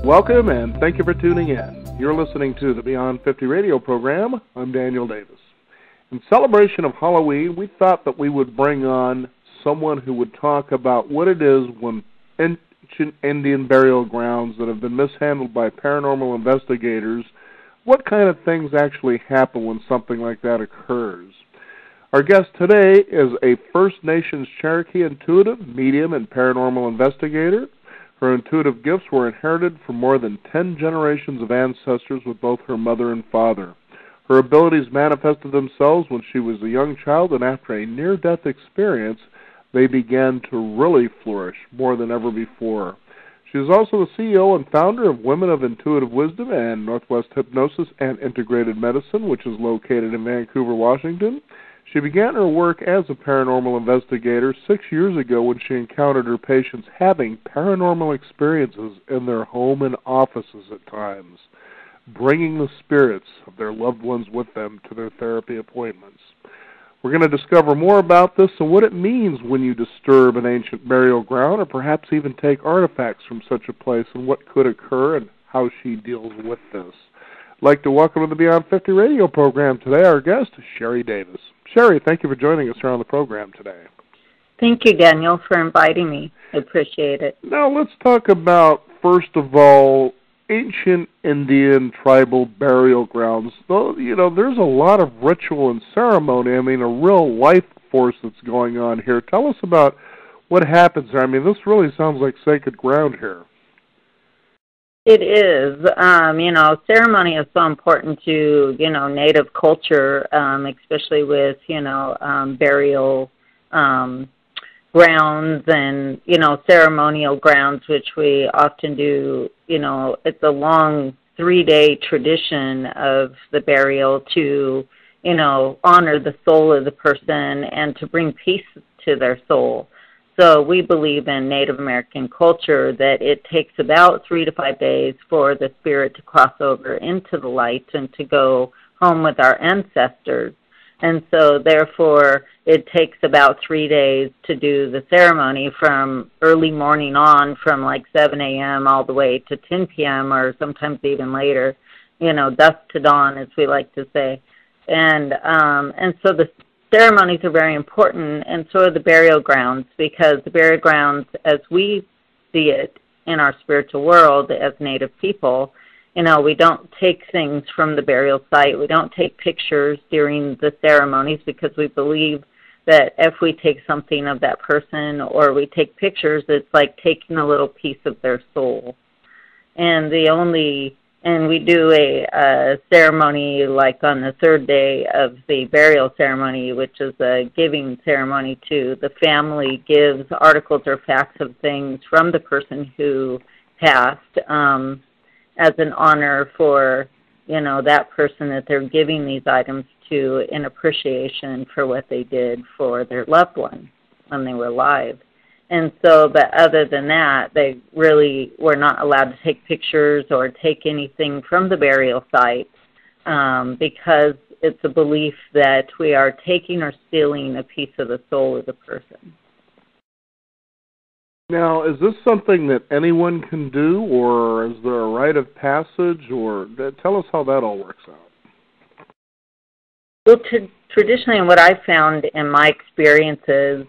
Welcome and thank you for tuning in. You're listening to the Beyond 50 radio program. I'm Daniel Davis. In celebration of Halloween, we thought that we would bring on someone who would talk about what it is when ancient Indian burial grounds that have been mishandled by paranormal investigators, what kind of things actually happen when something like that occurs. Our guest today is a First Nations Cherokee intuitive, medium, and paranormal investigator. Her intuitive gifts were inherited from more than 10 generations of ancestors with both her mother and father. Her abilities manifested themselves when she was a young child, and after a near-death experience, they began to really flourish more than ever before. She is also the CEO and founder of Women of Intuitive Wisdom and Northwest Hypnosis and Integrated Medicine, which is located in Vancouver, Washington. She began her work as a paranormal investigator 6 years ago when she encountered her patients having paranormal experiences in their home and offices at times, bringing the spirits of their loved ones with them to their therapy appointments. We're going to discover more about this and what it means when you disturb an ancient burial ground or perhaps even take artifacts from such a place and what could occur and how she deals with this. I'd like to welcome to the Beyond 50 radio program today our guest, Sherry Davis. Sherry, thank you for joining us here on the program today. Thank you, Daniel, for inviting me. I appreciate it. Now let's talk about, first of all, ancient Indian tribal burial grounds. Though, you know, there's a lot of ritual and ceremony. I mean, a real life force that's going on here. Tell us about what happens there. I mean, this really sounds like sacred ground here. It is. Ceremony is so important to, Native culture, especially with, burial grounds and, ceremonial grounds, which we often do. It's a long 3-day tradition of the burial to, honor the soul of the person and to bring peace to their soul. So we believe in Native American culture that it takes about 3 to 5 days for the spirit to cross over into the light and to go home with our ancestors. And so therefore it takes about 3 days to do the ceremony from early morning on, from like 7 a.m. all the way to 10 p.m. or sometimes even later, dusk to dawn, as we like to say. And so the ceremonies are very important, and so are the burial grounds, because the burial grounds, as we see it in our spiritual world as Native people, we don't take things from the burial site. We don't take pictures during the ceremonies because we believe that if we take something of that person or we take pictures, it's like taking a little piece of their soul. And we do a ceremony like on the 3rd day of the burial ceremony, which is a giving ceremony to the family, gives articles or facts of things from the person who passed as an honor for, that person that they're giving these items to in appreciation for what they did for their loved one when they were alive. And so, but other than that, they really were not allowed to take pictures or take anything from the burial site because it's a belief that we are taking or stealing a piece of the soul of the person. Now, is this something that anyone can do, or is there a rite of passage, or tell us how that all works out? Well, traditionally, what I've found in my experiences,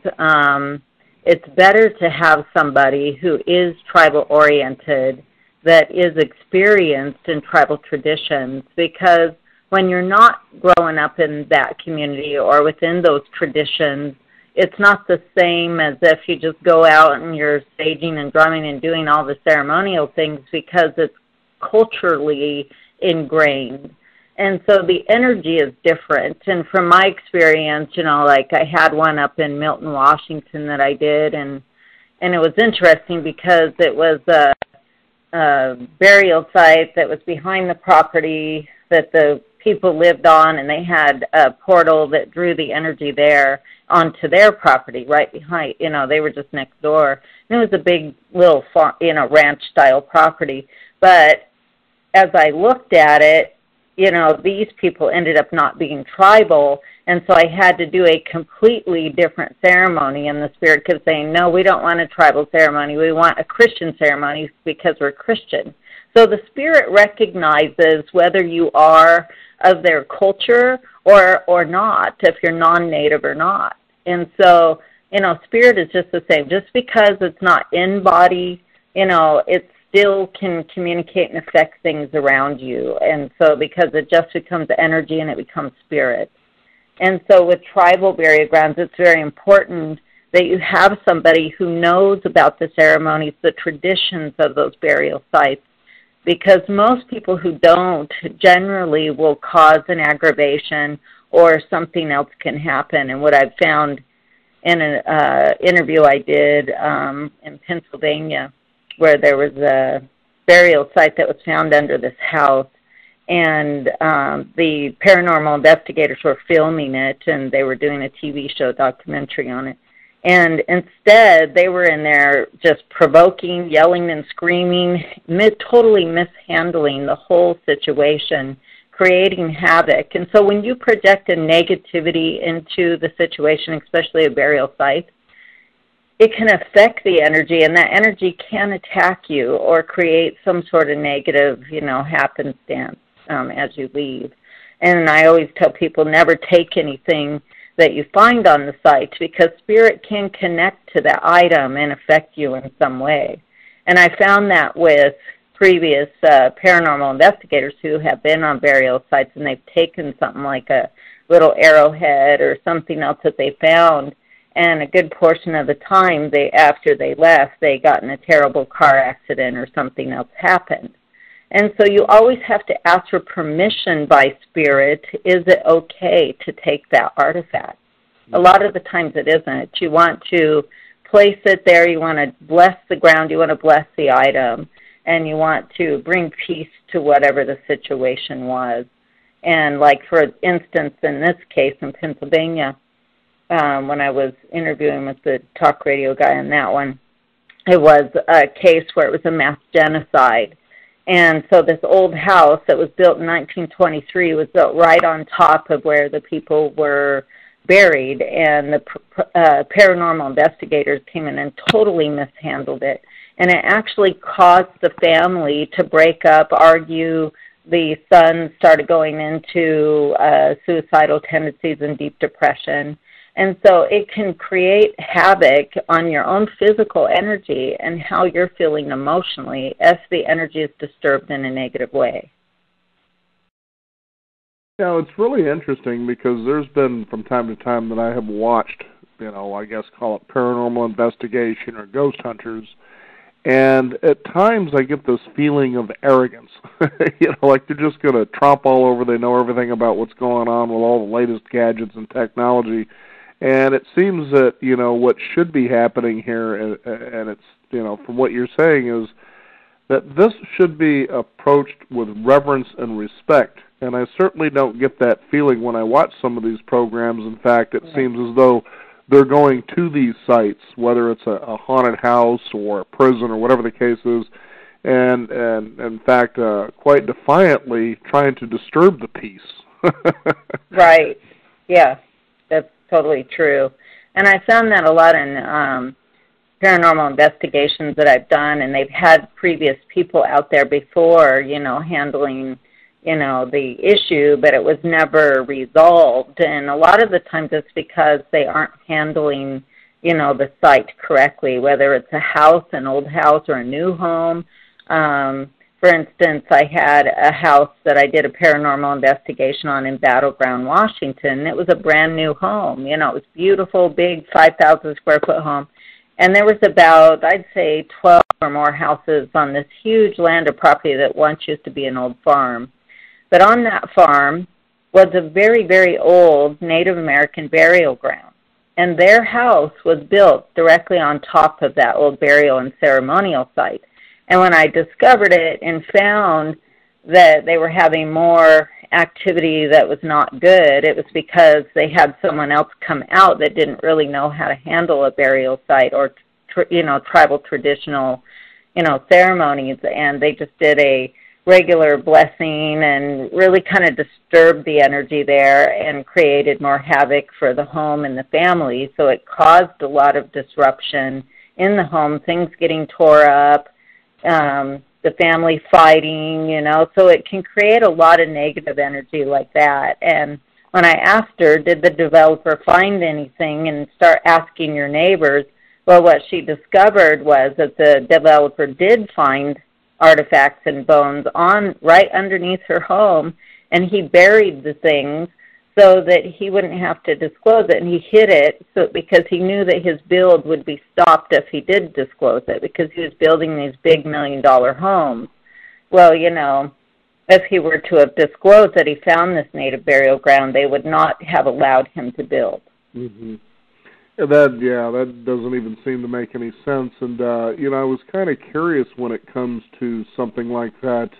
it's better to have somebody who is tribal-oriented, that is experienced in tribal traditions, because when you're not growing up in that community or within those traditions, it's not the same as if you just go out and you're staging and drumming and doing all the ceremonial things, because it's culturally ingrained. And so the energy is different. And from my experience, like I had one up in Milton, Washington that I did, and it was interesting because it was a burial site that was behind the property that the people lived on, and they had a portal that drew the energy there onto their property right behind, they were just next door. And it was a big little farm, ranch-style property. But as I looked at it, these people ended up not being tribal, and so I had to do a completely different ceremony, and the spirit kept saying, no, we don't want a tribal ceremony. We want a Christian ceremony because we're Christian. So the spirit recognizes whether you are of their culture or not, if you're non-native or not. And so, spirit is just the same. Just because it's not in body, it still can communicate and affect things around you. And so because it just becomes energy and it becomes spirit. And so with tribal burial grounds, it's very important that you have somebody who knows about the ceremonies, the traditions of those burial sites, because most people who don't generally will cause an aggravation or something else can happen. And what I've found in an interview I did in Pennsylvania, where there was a burial site that was found under this house, and the paranormal investigators were filming it, and they were doing a TV show documentary on it. And instead, they were in there just provoking, yelling and screaming, totally mishandling the whole situation, creating havoc. And so when you project a negativity into the situation, especially a burial site, it can affect the energy, and that energy can attack you or create some sort of negative, happenstance as you leave. And I always tell people never take anything that you find on the site, because spirit can connect to that item and affect you in some way. And I found that with previous paranormal investigators who have been on burial sites, and they've taken something like a little arrowhead or something else that they found, and a good portion of the time, after they left, they got in a terrible car accident or something else happened. And so you always have to ask for permission by spirit. Is it okay to take that artifact? A lot of the times it isn't. You want to place it there. You want to bless the ground. You want to bless the item. And you want to bring peace to whatever the situation was. And like, for instance, in this case in Pennsylvania, when I was interviewing with the talk radio guy on that one, it was a case where it was a mass genocide. And so this old house that was built in 1923 was built right on top of where the people were buried, and the paranormal investigators came in and totally mishandled it. And it actually caused the family to break up, argue. The son started going into suicidal tendencies and deep depression. And so it can create havoc on your own physical energy and how you're feeling emotionally if the energy is disturbed in a negative way. It's really interesting, because there's been from time to time that I have watched, I guess call it paranormal investigation or ghost hunters, and at times I get this feeling of arrogance, like they're just going to tromp all over, they know everything about what's going on with all the latest gadgets and technology. And it seems that, what should be happening here, and it's, from what you're saying, is that this should be approached with reverence and respect. And I certainly don't get that feeling when I watch some of these programs. In fact, it seems as though they're going to these sites, whether it's a haunted house or a prison or whatever the case is, and in fact, quite defiantly trying to disturb the peace. Right. Yeah, that's totally true. And I found that a lot in paranormal investigations that I've done, and they've had previous people out there before, handling, the issue, but it was never resolved. And a lot of the times it's because they aren't handling, the site correctly, whether it's a house, an old house, or a new home. For instance, I had a house that I did a paranormal investigation on in Battleground, Washington. It was a brand new home. It was beautiful, big, 5,000 square foot home. And there was about, I'd say, 12 or more houses on this huge land of property that once used to be an old farm. But on that farm was a very, very old Native American burial ground. And their house was built directly on top of that old burial and ceremonial site. And when I discovered it and found that they were having more activity that was not good, it was because they had someone else come out that didn't really know how to handle a burial site or, tribal traditional, ceremonies. And they just did a regular blessing and really kind of disturbed the energy there and created more havoc for the home and the family. So it caused a lot of disruption in the home, things getting tore up, the family fighting, so it can create a lot of negative energy like that. And when I asked her, did the developer find anything, and start asking your neighbors, well, what she discovered was that the developer did find artifacts and bones right underneath her home, and he buried the things so that he wouldn't have to disclose it, and he hid it because he knew that his build would be stopped if he did disclose it, because he was building these big $1 million homes. Well, if he were to have disclosed that he found this native burial ground, they would not have allowed him to build. Mm-hmm. That doesn't even seem to make any sense. And, I was kind of curious when it comes to something like that.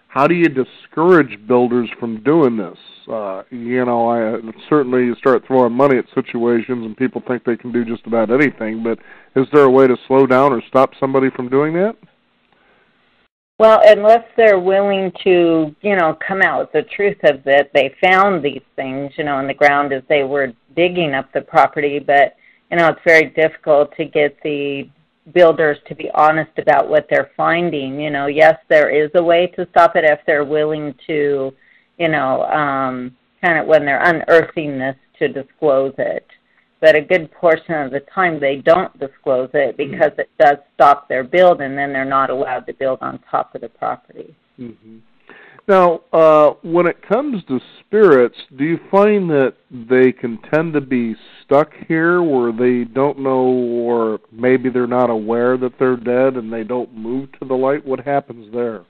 How do you discourage builders from doing this? Certainly you start throwing money at situations and people think they can do just about anything, but is there a way to slow down or stop somebody from doing that? Well, unless they're willing to, come out with the truth of it, they found these things, in the ground as they were digging up the property, but, it's very difficult to get the builders to be honest about what they're finding. Yes, there is a way to stop it if they're willing to, kind of when they're unearthing this, to disclose it. But a good portion of the time they don't disclose it because it does stop their build, and then they're not allowed to build on top of the property. Mm-hmm. Now, when it comes to spirits, do you find that they can tend to be stuck here where they don't know, or maybe they're not aware that they're dead and they don't move to the light? What happens there?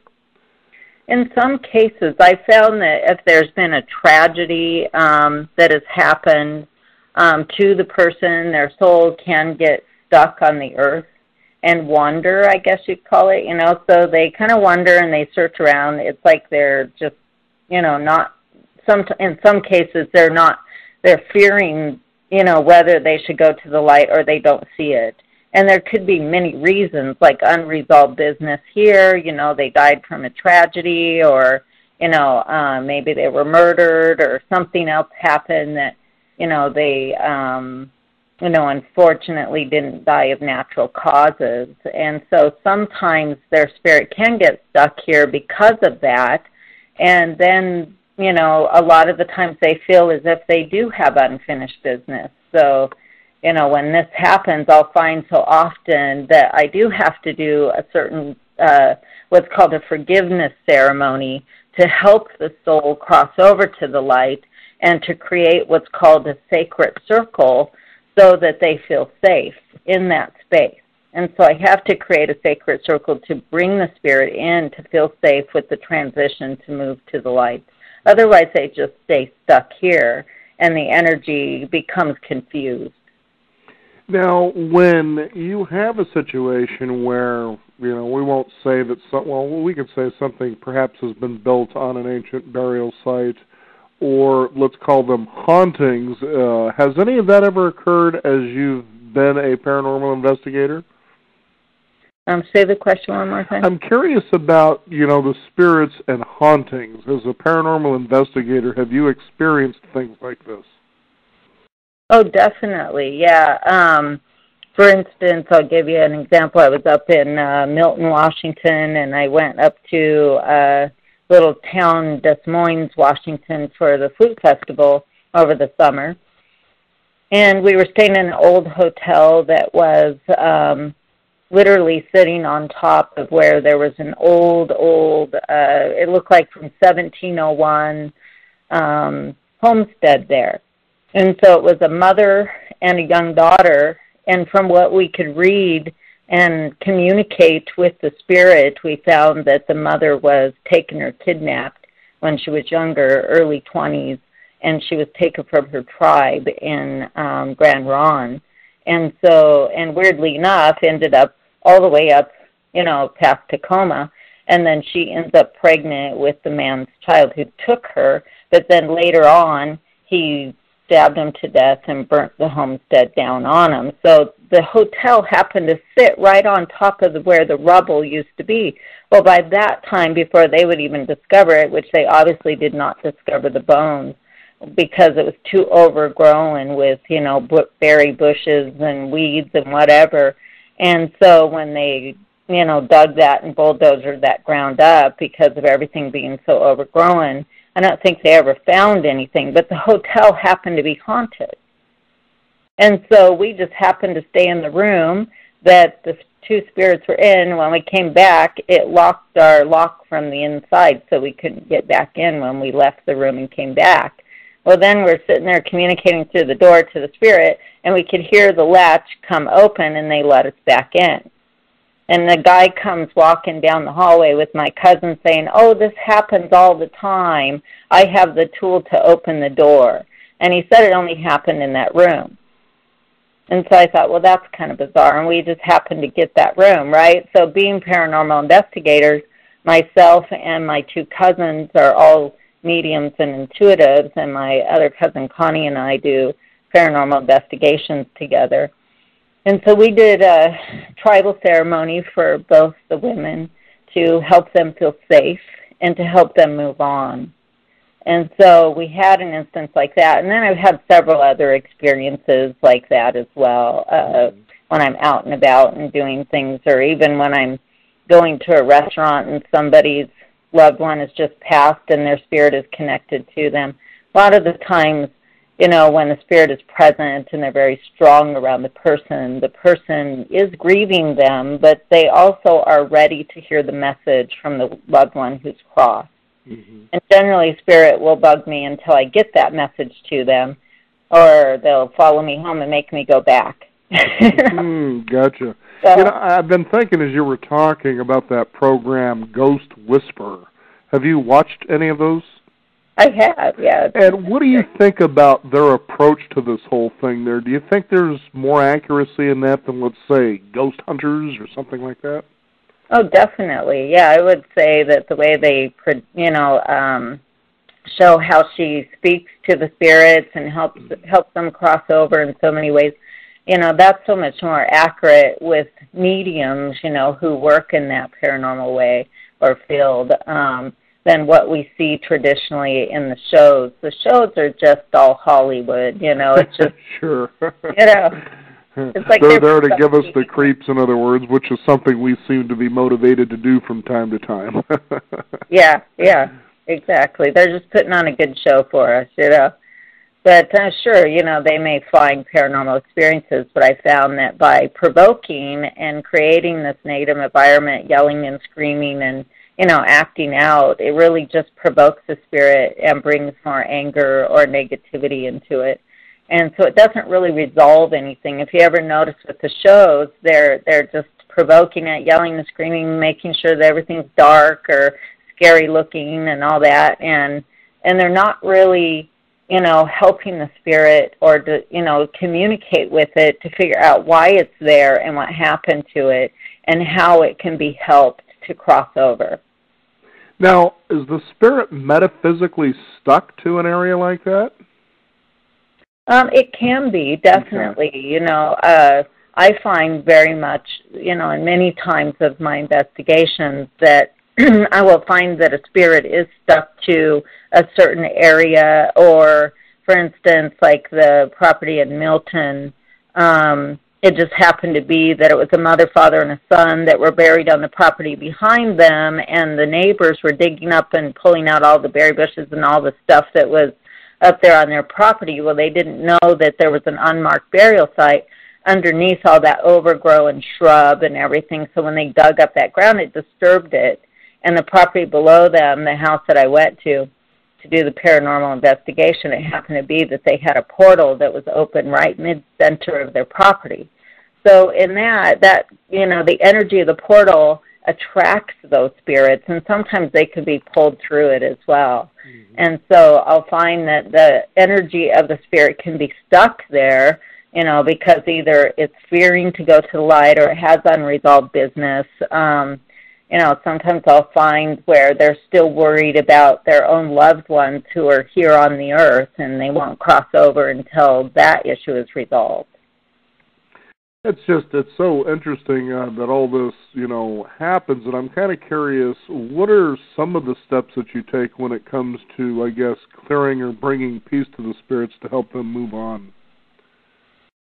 In some cases, I found that if there's been a tragedy that has happened to the person, their soul can get stuck on the earth and wander, I guess you'd call it, so they kind of wander and they search around. It's like they're just, not, in some cases they're fearing, whether they should go to the light or they don't see it. And there could be many reasons, like unresolved business here, they died from a tragedy, or, maybe they were murdered, or something else happened that, they, unfortunately didn't die of natural causes. And so sometimes their spirit can get stuck here because of that. And then, a lot of the times they feel as if they do have unfinished business. So, when this happens, I'll find so often that I do have to do a certain, what's called a forgiveness ceremony to help the soul cross over to the light and to create what's called a sacred circle so that they feel safe in that space. And so I have to create a sacred circle to bring the spirit in to feel safe with the transition to move to the light. Otherwise, they just stay stuck here, and the energy becomes confused. Now, when you have a situation where, we won't say that, we could say something perhaps has been built on an ancient burial site, or let's call them hauntings, has any of that ever occurred as you've been a paranormal investigator? Say the question one more time. I'm curious about, the spirits and hauntings. As a paranormal investigator, have you experienced things like this? Oh, definitely, yeah. For instance, I'll give you an example. I was up in Milton, Washington, and I went up to little town, Des Moines, Washington, for the food festival over the summer. And we were staying in an old hotel that was literally sitting on top of where there was an old, it looked like from 1701 homestead there. And so it was a mother and a young daughter, and from what we could read and communicate with the spirit, we found that the mother was taken or kidnapped when she was younger, early 20s, and she was taken from her tribe in Grand Ronde. And so, and weirdly enough, ended up all the way up, past Tacoma, and then she ends up pregnant with the man's child who took her, but then later on, he stabbed him to death and burnt the homestead down on him. So the hotel happened to sit right on top of where the rubble used to be. Well, by that time, before they would even discover it, which they obviously did not discover the bones because it was too overgrown with, berry bushes and weeds and whatever. And so when they dug that and bulldozered that ground up because of everything being so overgrown. I don't think they ever found anything, but the hotel happened to be haunted. And so we just happened to stay in the room that the two spirits were in. When we came back, it locked our lock from the inside, so we couldn't get back in when we left the room and came back. Well, then we're sitting there communicating through the door to the spirit, and we could hear the latch come open, and they let us back in. And the guy comes walking down the hallway with my cousin saying, "Oh, this happens all the time. I have the tool to open the door." And he said it only happened in that room. And so I thought, well, that's kind of bizarre, and we just happened to get that room, right? So being paranormal investigators, myself and my two cousins are all mediums and intuitives, and my other cousin Connie and I do paranormal investigations together. And so we did a tribal ceremony for both the women to help them feel safe and to help them move on. And so we had an instance like that. And then I've had several other experiences like that as well when I'm out and about and doing things, or even when I'm going to a restaurant and somebody's loved one has just passed and their spirit is connected to them. A lot of the times, when the spirit is present and they're very strong around the person is grieving them, but they also are ready to hear the message from the loved one who's crossed. Mm-hmm. And generally, spirit will bug me until I get that message to them, or they'll follow me home and make me go back. Gotcha. So, I've been thinking as you were talking about that program, Ghost Whisperer. Have you watched any of those? I have, yeah. And what do you think about their approach to this whole thing there? Do you think there's more accuracy in that than, let's say, Ghost Hunters or something like that? Oh, definitely. Yeah, I would say that the way they, show how she speaks to the spirits and helps them cross over in so many ways, that's so much more accurate with mediums, who work in that paranormal way or field than what we see traditionally in the shows. The shows are just all Hollywood, it's just, sure. It's like they're there to give us the creeps, in other words, which is something we seem to be motivated to do from time to time. Yeah, exactly. They're just putting on a good show for us, But sure, they may find paranormal experiences, but I found that by provoking and creating this negative environment, yelling and screaming and, acting out, it really just provokes the spirit and brings more anger or negativity into it. And so it doesn't really resolve anything. If you ever notice with the shows, they're just provoking it, yelling and screaming, making sure that everything's dark or scary looking and all that. And they're not really, helping the spirit or to, communicate with it to figure out why it's there and what happened to it and how it can be helped to cross over. Now, is the spirit metaphysically stuck to an area like that? It can be, definitely. Okay. I find very much, in many times of my investigations that I will find that a spirit is stuck to a certain area, or, for instance, like the property in Milton, it just happened to be that it was a mother, father, and a son that were buried on the property behind them, and the neighbors were digging up and pulling out all the berry bushes and all the stuff that was up there on their property. Well, they didn't know that there was an unmarked burial site underneath all that overgrown shrub and everything. So when they dug up that ground, it disturbed it. And the property below them, the house that I went to do the paranormal investigation, it happened to be that they had a portal that was open right mid-center of their property. So in that, the energy of the portal attracts those spirits, and sometimes they can be pulled through it as well. Mm-hmm. And so I'll find that the energy of the spirit can be stuck there, because either it's fearing to go to the light or it has unresolved business. Sometimes I'll find where they're still worried about their own loved ones who are here on the earth, and they won't cross over until that issue is resolved. It's so interesting that all this, happens, and I'm kind of curious, what are some of the steps that you take when it comes to, I guess, clearing or bringing peace to the spirits to help them move on?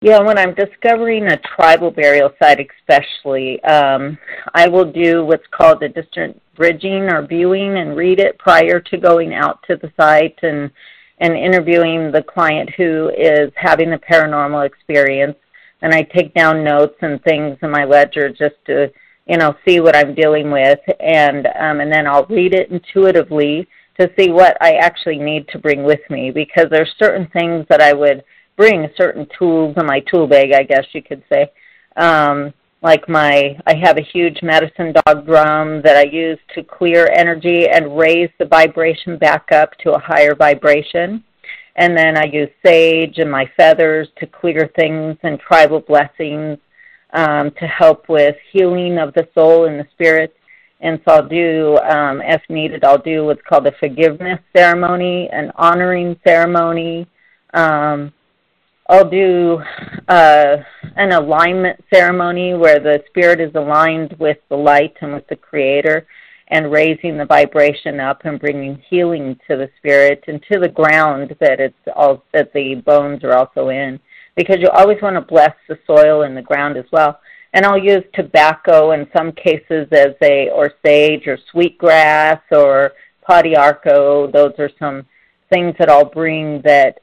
Yeah, when I'm discovering a tribal burial site especially, I will do what's called a distant bridging or viewing and read it prior to going out to the site and interviewing the client who is having the paranormal experience. And I take down notes and things in my ledger just to, see what I'm dealing with. And then I'll read it intuitively to see what I actually need to bring with me, because there's certain things that I would bring, certain tools in my tool bag, I guess you could say. I have a huge medicine dog drum that I use to clear energy and raise the vibration back up to a higher vibration. And then I use sage and my feathers to clear things and tribal blessings to help with healing of the soul and the spirit. And so I'll do, if needed, I'll do what's called a forgiveness ceremony, an honoring ceremony. I'll do an alignment ceremony where the spirit is aligned with the light and with the Creator, and raising the vibration up and bringing healing to the spirit and to the ground that that the bones are also in, because you always want to bless the soil and the ground as well. And I'll use tobacco in some cases or sage or sweetgrass or padiarco. Those are some things that I'll bring that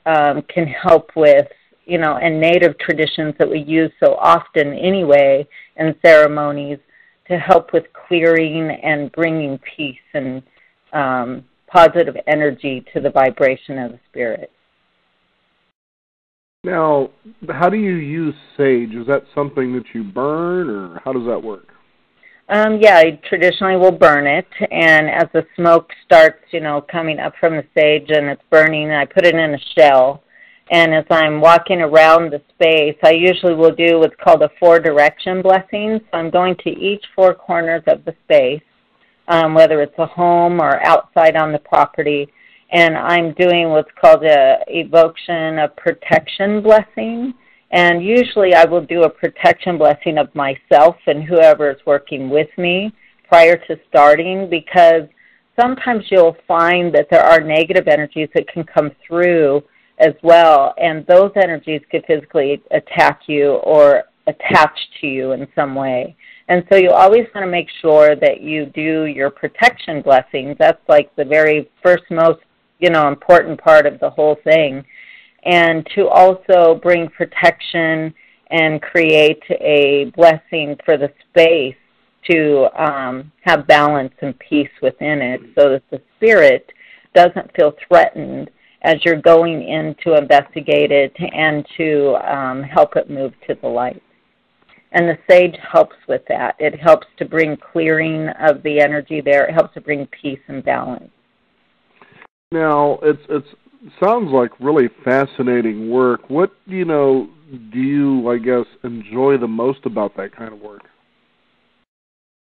can help with, and native traditions that we use so often anyway in ceremonies to help with clearing and bringing peace and positive energy to the vibration of the spirit. Now, how do you use sage? Is that something that you burn, or how does that work? Yeah, I traditionally will burn it, and as the smoke starts, coming up from the sage and it's burning, I put it in a shell. And as I'm walking around the space, I usually will do what's called a 4-direction blessing. So I'm going to each 4 corners of the space, whether it's a home or outside on the property, and I'm doing what's called a evocation of protection blessing. And usually I will do a protection blessing of myself and whoever is working with me prior to starting, because sometimes you'll find that there are negative energies that can come through as well, and those energies could physically attack you or attach to you in some way. And so you always want to make sure that you do your protection blessings. That's like the very first most, important part of the whole thing. And to also bring protection and create a blessing for the space to have balance and peace within it, so that the spirit doesn't feel threatened as you're going in to investigate it and to help it move to the light. And the sage helps with that. It helps to bring clearing of the energy there. It helps to bring peace and balance. Now, it sounds like really fascinating work. What, do you, I guess, enjoy the most about that kind of work?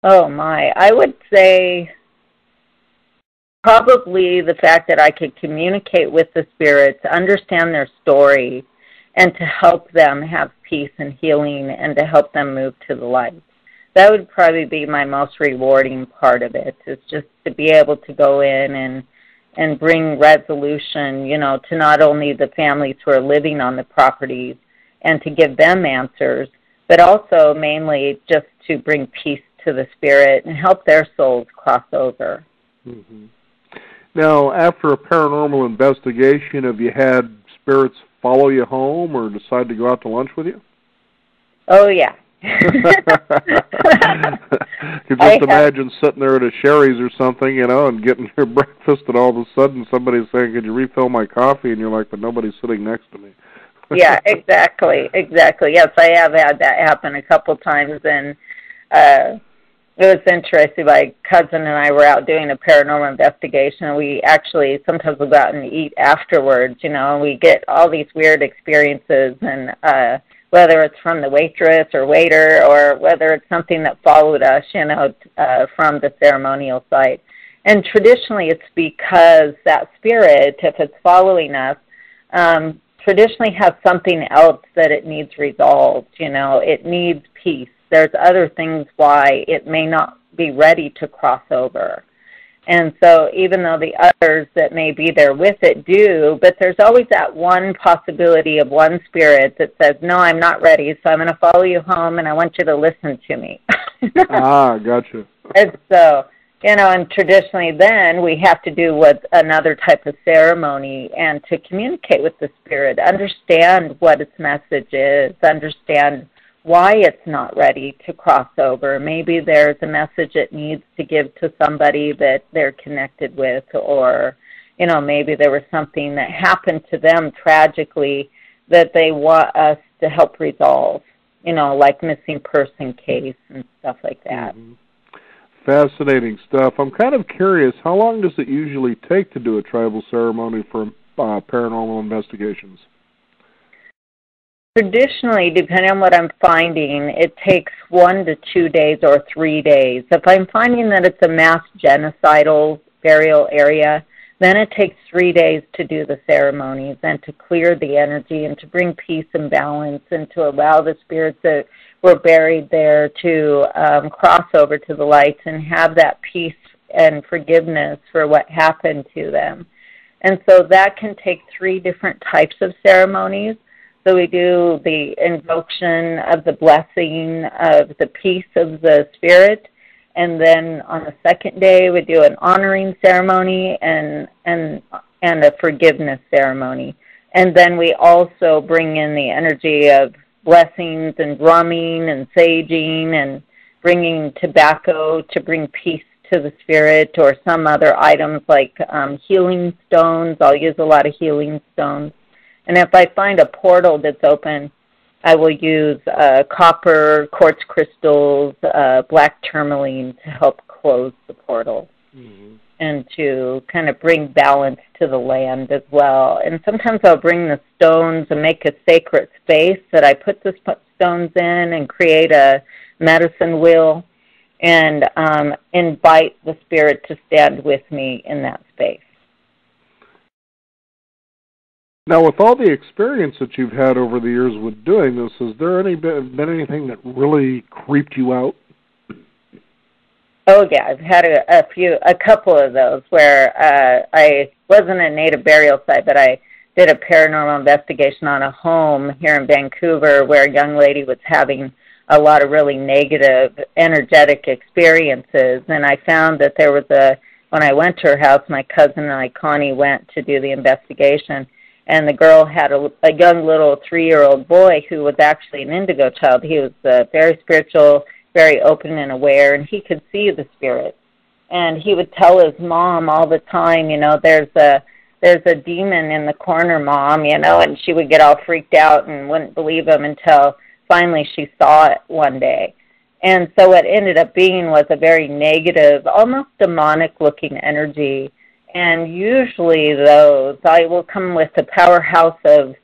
Oh, my. I would say probably the fact that I could communicate with the spirits, understand their story, and to help them have peace and healing and to help them move to the light. That would probably be my most rewarding part of it, is just to be able to go in and bring resolution, to not only the families who are living on the properties and to give them answers, but also mainly just to bring peace to the spirit and help their souls cross over. Mm-hmm. Now, after a paranormal investigation, have you had spirits follow you home or decide to go out to lunch with you? Oh, yeah. You just imagine sitting there at a Sherry's or something, and getting your breakfast, and all of a sudden somebody's saying, "Could you refill my coffee?" And you're like, "But nobody's sitting next to me." Yeah, exactly. Yes, I have had that happen a couple times, and it was interesting. My cousin and I were out doing a paranormal investigation. We actually sometimes will go out and eat afterwards, and we get all these weird experiences, and whether it's from the waitress or waiter or whether it's something that followed us, from the ceremonial site. And traditionally it's because that spirit, if it's following us, traditionally has something else that it needs resolved. It needs peace. There's other things why it may not be ready to cross over. And so even though the others that may be there with it do, but there's always that one possibility of one spirit that says, no, I'm not ready, so I'm going to follow you home, and I want you to listen to me. Gotcha. And so, and traditionally then we have to do with another type of ceremony and to communicate with the spirit, understand what its message is, understand why it's not ready to cross over. Maybe there's a message it needs to give to somebody that they're connected with, or, maybe there was something that happened to them tragically that they want us to help resolve, like missing person case and stuff like that. Mm-hmm. Fascinating stuff. I'm kind of curious, how long does it usually take to do a tribal ceremony for paranormal investigations? Traditionally, depending on what I'm finding, it takes 1 to 2 days or 3 days. If I'm finding that it's a mass genocidal burial area, then it takes 3 days to do the ceremonies and to clear the energy and to bring peace and balance and to allow the spirits that were buried there to cross over to the lights and have that peace and forgiveness for what happened to them. And so that can take 3 different types of ceremonies. So we do the invocation of the blessing of the peace of the spirit, and then on the second day we do an honoring ceremony and a forgiveness ceremony. And then we also bring in the energy of blessings and drumming and saging and bringing tobacco to bring peace to the spirit, or some other items like healing stones. I'll use a lot of healing stones. And if I find a portal that's open, I will use copper, quartz crystals, black tourmaline to help close the portal, and to kind of bring balance to the land as well. And sometimes I'll bring the stones and make a sacred space that I put the stones in and create a medicine wheel and invite the spirit to stand with me in that space. Now, with all the experience that you've had over the years with doing this, has there been anything that really creeped you out? Oh, yeah. I've had a couple of those where I wasn't a native burial site, but I did a paranormal investigation on a home here in Vancouver where a young lady was having a lot of really negative energetic experiences. And I found that there was when I went to her house, my cousin and I, Connie, went to do the investigation. And the girl had a young little 3-year-old boy who was actually an indigo child. He was very spiritual, very open and aware, and he could see the spirits. And he would tell his mom all the time, there's a demon in the corner, Mom, and she would get all freaked out and wouldn't believe him until finally she saw it one day. And so what ended up being was a very negative, almost demonic-looking energy. And usually I will come with a powerhouse of,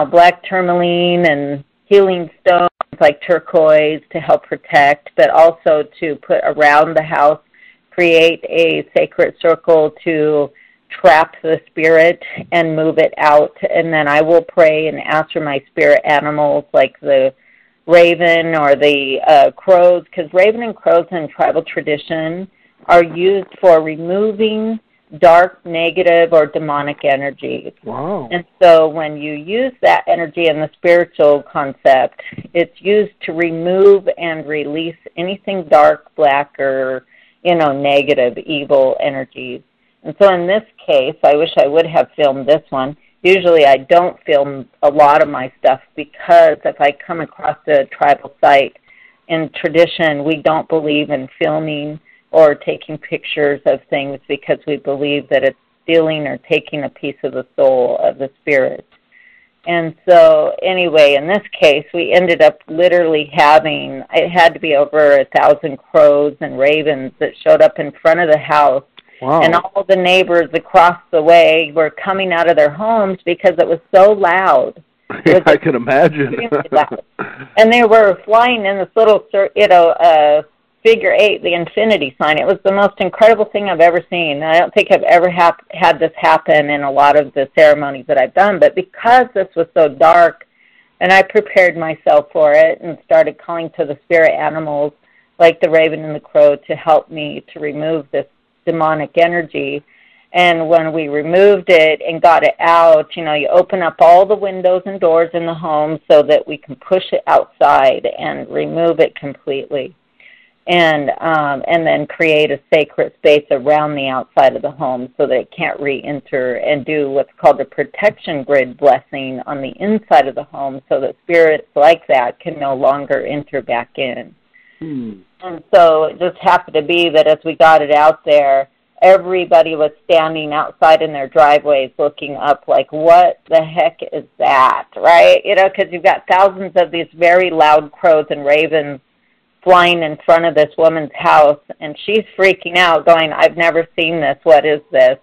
black tourmaline and healing stones like turquoise to help protect, but also to put around the house, create a sacred circle to trap the spirit and move it out. And then I will pray and ask for my spirit animals like the raven or the crows, because raven and crows in tribal tradition are used for removing dark, negative, or demonic energy. Wow. And so when you use that energy in the spiritual concept, it's used to remove and release anything dark, black, or, negative, evil energies. And so in this case, I wish I would have filmed this one. Usually I don't film a lot of my stuff because if I come across a tribal site, in tradition, we don't believe in filming or taking pictures of things because we believe that it's stealing or taking a piece of the soul of the spirit. And so anyway, in this case, we ended up literally having, it had to be over 1,000 crows and ravens that showed up in front of the house. Wow. And all the neighbors across the way were coming out of their homes because it was so loud. Yeah, I can imagine. And they were flying in this little, figure 8, the infinity sign. It was the most incredible thing I've ever seen. I don't think I've ever had this happen in a lot of the ceremonies that I've done, but because this was so dark, and I prepared myself for it and started calling to the spirit animals like the raven and the crow to help me to remove this demonic energy. And when we removed it and got it out, you open up all the windows and doors in the home so that we can push it outside and remove it completely. And then create a sacred space around the outside of the home so that it can't re-enter, and do what's called a protection grid blessing on the inside of the home so that spirits like that can no longer enter back in. And so it just happened to be that as we got it out there, everybody was standing outside in their driveways looking up like, what the heck is that, right? Because you've got thousands of these very loud crows and ravens flying in front of this woman's house, and she's freaking out, going, I've never seen this. What is this?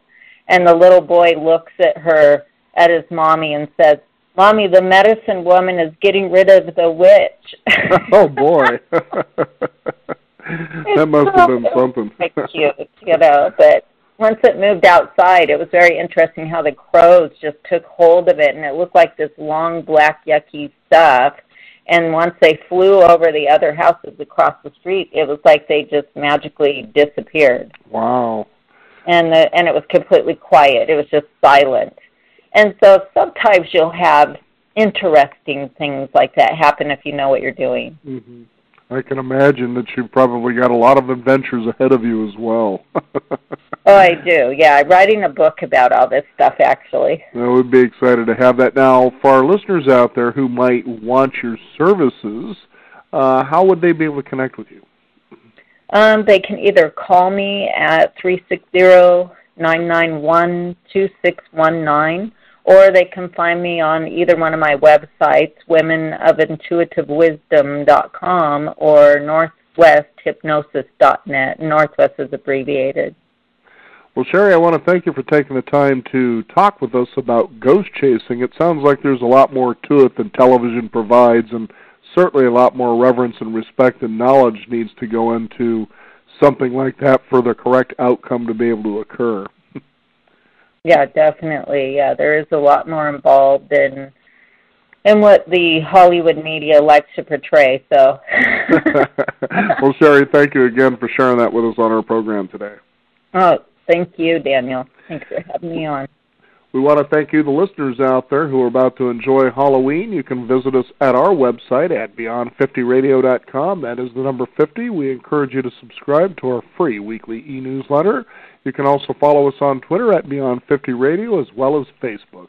And the little boy looks at his mommy and says, Mommy, the medicine woman is getting rid of the witch. Oh, boy. That must have been something. Cute, but once it moved outside, it was very interesting how the crows just took hold of it, and it looked like this long, black, yucky stuff. And once they flew over the other houses across the street, it was like they just magically disappeared. Wow. And it was completely quiet. It was just silent. And so sometimes you'll have interesting things like that happen if you know what you're doing. Mm-hmm. I can imagine that you've probably got a lot of adventures ahead of you as well. Oh, I do. Yeah, I'm writing a book about all this stuff, actually. Well, we'd be excited to have that. Now, for our listeners out there who might want your services, how would they be able to connect with you? They can either call me at 360-991-2619, or they can find me on either one of my websites, womenofintuitivewisdom.com or northwesthypnosis.net. Northwest is abbreviated. Well, Sherry, I want to thank you for taking the time to talk with us about ghost chasing. It sounds like there's a lot more to it than television provides, and certainly a lot more reverence and respect and knowledge needs to go into something like that for the correct outcome to be able to occur. Yeah, definitely. Yeah, there is a lot more involved in what the Hollywood media likes to portray. So, well, Sherry, thank you again for sharing that with us on our program today. Oh, thank you, Daniel. Thanks for having me on. We want to thank you, the listeners out there who are about to enjoy Halloween. You can visit us at our website at beyond50radio.com. That is the number 50. We encourage you to subscribe to our free weekly e-newsletter. You can also follow us on Twitter at Beyond50Radio as well as Facebook.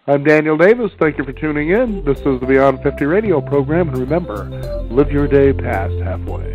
I'm Daniel Davis. Thank you for tuning in. This is the Beyond 50 Radio program. And remember, live your day past halfway.